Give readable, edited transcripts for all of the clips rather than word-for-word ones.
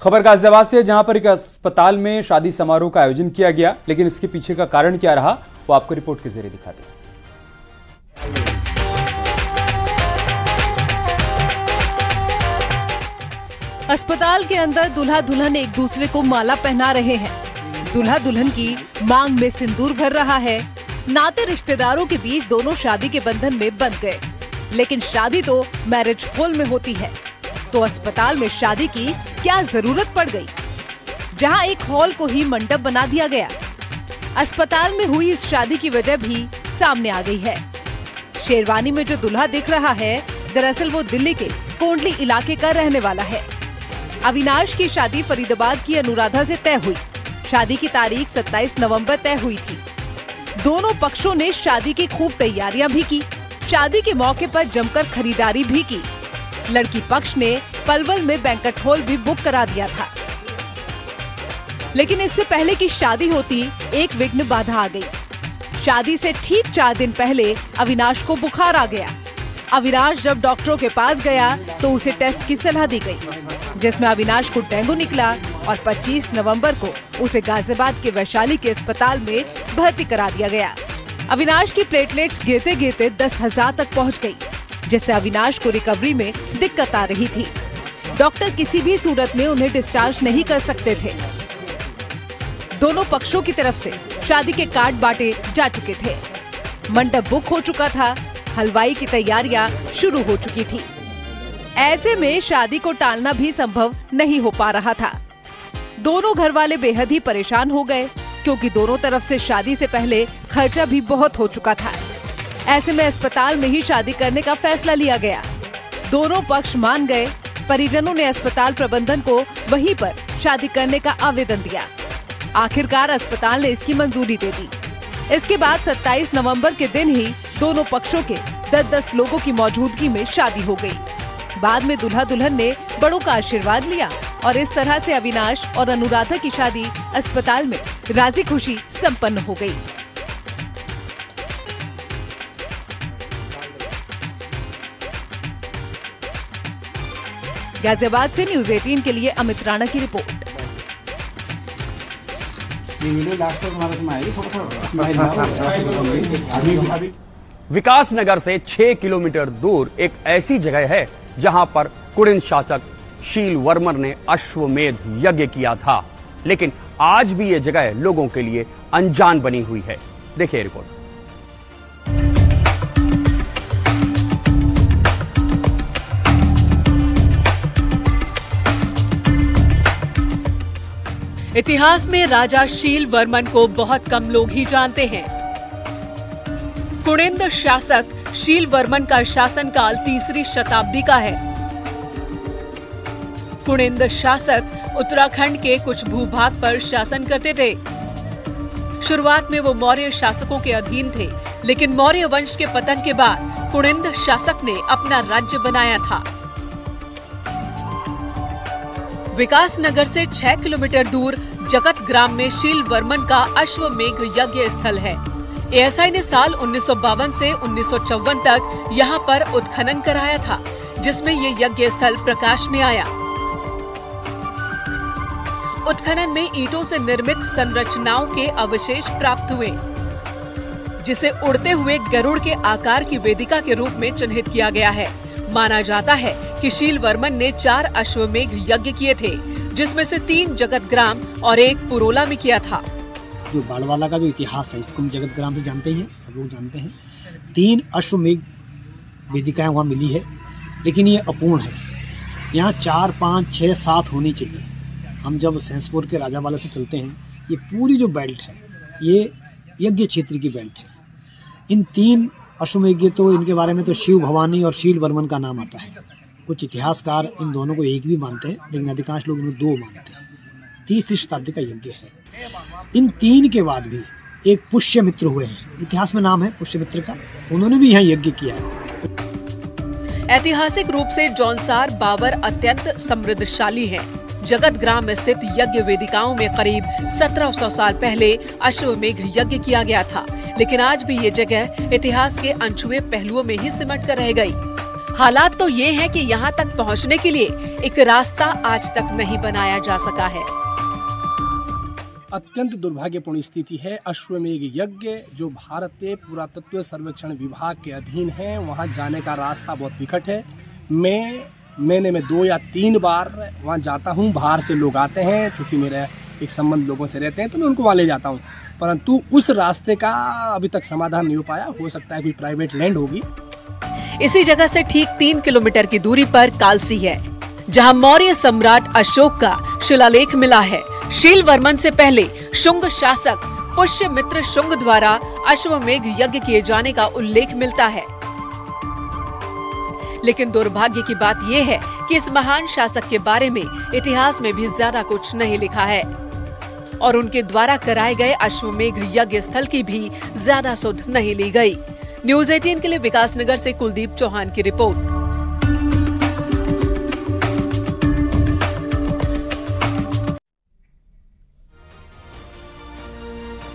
खबर गाजियाबाद से, जहां पर एक अस्पताल में शादी समारोह का आयोजन किया गया, लेकिन इसके पीछे का कारण क्या रहा वो आपको रिपोर्ट के जरिए दिखाते हैं। अस्पताल के अंदर दूल्हा दुल्हन एक दूसरे को माला पहना रहे हैं। दूल्हा दुल्हन की मांग में सिंदूर भर रहा है। नाते रिश्तेदारों के बीच दोनों शादी के बंधन में बंध गए, लेकिन शादी तो मैरिज हॉल में होती है, तो अस्पताल में शादी की क्या जरूरत पड़ गई, जहां एक हॉल को ही मंडप बना दिया गया। अस्पताल में हुई इस शादी की वजह भी सामने आ गई है। शेरवानी में जो दूल्हा दिख रहा है, दरअसल वो दिल्ली के कोंडली इलाके का रहने वाला है। अविनाश की शादी फरीदाबाद की अनुराधा से तय हुई। शादी की तारीख 27 नवंबर तय हुई थी। दोनों पक्षों ने शादी की खूब तैयारियां भी की। शादी के मौके पर जमकर खरीदारी भी की। लड़की पक्ष ने पलवल में बैंक्वेट हॉल भी बुक करा दिया था, लेकिन इससे पहले कि शादी होती, एक विघ्न बाधा आ गई। शादी से ठीक 4 दिन पहले अविनाश को बुखार आ गया। अविनाश जब डॉक्टरों के पास गया तो उसे टेस्ट की सलाह दी गई, जिसमें अविनाश को डेंगू निकला और 25 नवंबर को उसे गाजियाबाद के वैशाली के अस्पताल में भर्ती करा दिया गया। अविनाश की प्लेटलेट्स गिरते गिरते 10,000 तक पहुंच गई, जिससे अविनाश को रिकवरी में दिक्कत आ रही थी। डॉक्टर किसी भी सूरत में उन्हें डिस्चार्ज नहीं कर सकते थे। दोनों पक्षों की तरफ से शादी के कार्ड बांटे जा चुके थे। मंडप बुक हो चुका था। हलवाई की तैयारियां शुरू हो चुकी थी। ऐसे में शादी को टालना भी संभव नहीं हो पा रहा था। दोनों घर वाले बेहद ही परेशान हो गए, क्योंकि दोनों तरफ से शादी से पहले खर्चा भी बहुत हो चुका था। ऐसे में अस्पताल में ही शादी करने का फैसला लिया गया। दोनों पक्ष मान गए। परिजनों ने अस्पताल प्रबंधन को वहीं पर शादी करने का आवेदन दिया। आखिरकार अस्पताल ने इसकी मंजूरी दे दी। इसके बाद 27 नवंबर के दिन ही दोनों पक्षों के 10-10 लोगों की मौजूदगी में शादी हो गई। बाद में दूल्हा दुल्हन ने बड़ों का आशीर्वाद लिया और इस तरह से अविनाश और अनुराधा की शादी अस्पताल में राजी खुशी संपन्न हो गई। गाजियाबाद से न्यूज़ 18 के लिए अमित राणा की रिपोर्ट। विकास नगर से 6 किलोमीटर दूर एक ऐसी जगह है जहां पर कुड़िन शासक शील वर्मन ने अश्वमेध यज्ञ किया था, लेकिन आज भी ये जगह लोगों के लिए अनजान बनी हुई है। देखिए रिपोर्ट। इतिहास में राजा शील वर्मन को बहुत कम लोग ही जानते हैं। कुड़िन शासक शील वर्मन का शासनकाल 3री शताब्दी का है। कुड़िन शासक उत्तराखंड के कुछ भूभाग पर शासन करते थे। शुरुआत में वो मौर्य शासकों के अधीन थे, लेकिन मौर्य वंश के पतन के बाद कुड़िन शासक ने अपना राज्य बनाया था। विकास नगर से 6 किलोमीटर दूर जगत ग्राम में शील वर्मन का अश्वमेघ यज्ञ स्थल है। एएसआई ने साल 1952 से 1954 तक यहाँ पर उत्खनन कराया था, जिसमें ये यज्ञ स्थल प्रकाश में आया। उत्खनन में ईंटों से निर्मित संरचनाओं के अवशेष प्राप्त हुए, जिसे उड़ते हुए गरुड़ के आकार की वेदिका के रूप में चिन्हित किया गया है। माना जाता है कि शील वर्मन ने 4 अश्वमेघ यज्ञ किए थे, जिसमें से 3 जगत ग्राम और 1 पुरोला में किया था। जो बाड़वाला का जो इतिहास है, इसको हम जगत ग्राम से जानते हैं, सब लोग जानते हैं। 3 अश्वमेघ वेदिकाएं वहाँ मिली है, लेकिन ये अपूर्ण है। यहाँ 4, 5, 6, 7 होनी चाहिए। हम जब सैंसपुर के राजावाला से चलते हैं, ये पूरी जो बेल्ट है, ये यज्ञ क्षेत्र की बेल्ट है। इन 3 अश्वमेघ, तो इनके बारे में तो शिव भवानी और शील वर्मन का नाम आता है। कुछ इतिहासकार इन दोनों को एक भी मानते हैं, लेकिन अधिकांश लोग इन्हें 2 मानते हैं। 3री शताब्दी का यज्ञ है। इन 3 के बाद भी एक पुष्यमित्र हुए हैं, इतिहास में नाम है पुष्यमित्र का, उन्होंने भी यहाँ यज्ञ किया है। ऐतिहासिक रूप से जौनसार बाबर अत्यंत समृद्धशाली है। जगत ग्राम स्थित यज्ञ वेदिकाओं में करीब 1700 साल पहले अश्वमेघ यज्ञ किया गया था, लेकिन आज भी ये जगह इतिहास के अनछुए पहलुओं में ही सिमट कर रह गई। हालात तो ये हैं कि यहाँ तक पहुँचने के लिए एक रास्ता आज तक नहीं बनाया जा सका है। अत्यंत दुर्भाग्यपूर्ण स्थिति है। अश्वमेध यज्ञ जो भारतीय पुरातत्व सर्वेक्षण विभाग के अधीन है, वहां जाने का रास्ता बहुत निकट है। महीने में 2 या 3 बार वहां जाता हूं। बाहर से लोग आते हैं, क्योंकि मेरा एक संबंध लोगों से रहते हैं, तो मैं उनको वहां ले जाता हूं। परंतु उस रास्ते का अभी तक समाधान नहीं हो पाया। हो सकता है कोई प्राइवेट लैंड होगी। इसी जगह से ठीक 3 किलोमीटर की दूरी पर कालसी है, जहां मौर्य सम्राट अशोक का शिलालेख मिला है। शील वर्मन से पहले शुंग शासक पुष्यमित्र शुंग द्वारा अश्वमेध यज्ञ किए जाने का उल्लेख मिलता है। लेकिन दुर्भाग्य की बात यह है कि इस महान शासक के बारे में इतिहास में भी ज्यादा कुछ नहीं लिखा है और उनके द्वारा कराए गए अश्वमेध यज्ञ स्थल की भी ज्यादा सुध नहीं ली गई। न्यूज़ 18 के लिए विकासनगर से कुलदीप चौहान की रिपोर्ट।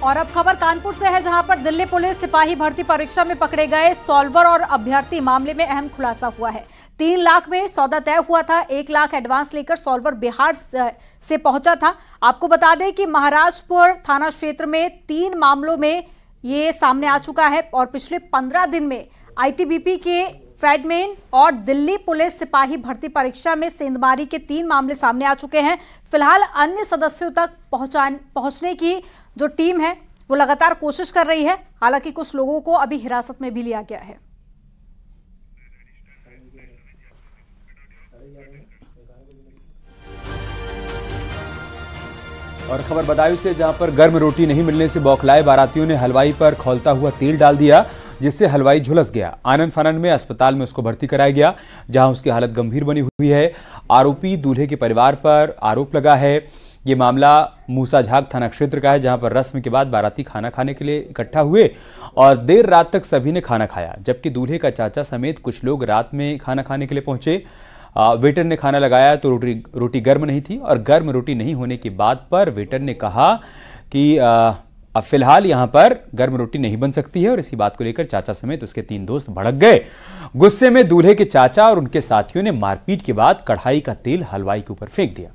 और अब खबर कानपुर से है, जहां पर दिल्ली पुलिस सिपाही भर्ती परीक्षा में पकड़े गए सॉल्वर और अभ्यर्थी मामले में अहम खुलासा हुआ है। 3 लाख में सौदा तय हुआ था। 1 लाख एडवांस लेकर सॉल्वर बिहार से पहुंचा था। आपको बता दें कि महाराजपुर थाना क्षेत्र में 3 मामलों में ये सामने आ चुका है और पिछले 15 दिन में आईटीबीपी के फ्रेडमैन और दिल्ली पुलिस सिपाही भर्ती परीक्षा में सेंधमारी के 3 मामले सामने आ चुके हैं। फिलहाल अन्य सदस्यों तक पहुंचने की जो टीम है वो लगातार कोशिश कर रही है। हालांकि कुछ लोगों को अभी हिरासत में भी लिया गया है। और खबर बदायूं से, जहां पर गर्म रोटी नहीं मिलने से बौखलाए बारातियों ने हलवाई पर खौलता हुआ तेल डाल दिया, जिससे हलवाई झुलस गया। आनंद फानन में अस्पताल में उसको भर्ती कराया गया, जहां उसकी हालत गंभीर बनी हुई है। आरोपी दूल्हे के परिवार पर आरोप लगा है। ये मामला मूसाझाग थाना क्षेत्र का है, जहां पर रस्म के बाद बाराती खाना खाने के लिए इकट्ठा हुए और देर रात तक सभी ने खाना खाया, जबकि दूल्हे का चाचा समेत कुछ लोग रात में खाना खाने के लिए पहुंचे। वेटर ने खाना लगाया तो रोटी गर्म नहीं थी और गर्म रोटी नहीं होने की बात पर वेटर ने कहा कि अब फिलहाल यहां पर गर्म रोटी नहीं बन सकती है, और इसी बात को लेकर चाचा समेत उसके 3 दोस्त भड़क गए। गुस्से में दूल्हे के चाचा और उनके साथियों ने मारपीट के बाद कढ़ाई का तेल हलवाई के ऊपर फेंक दिया।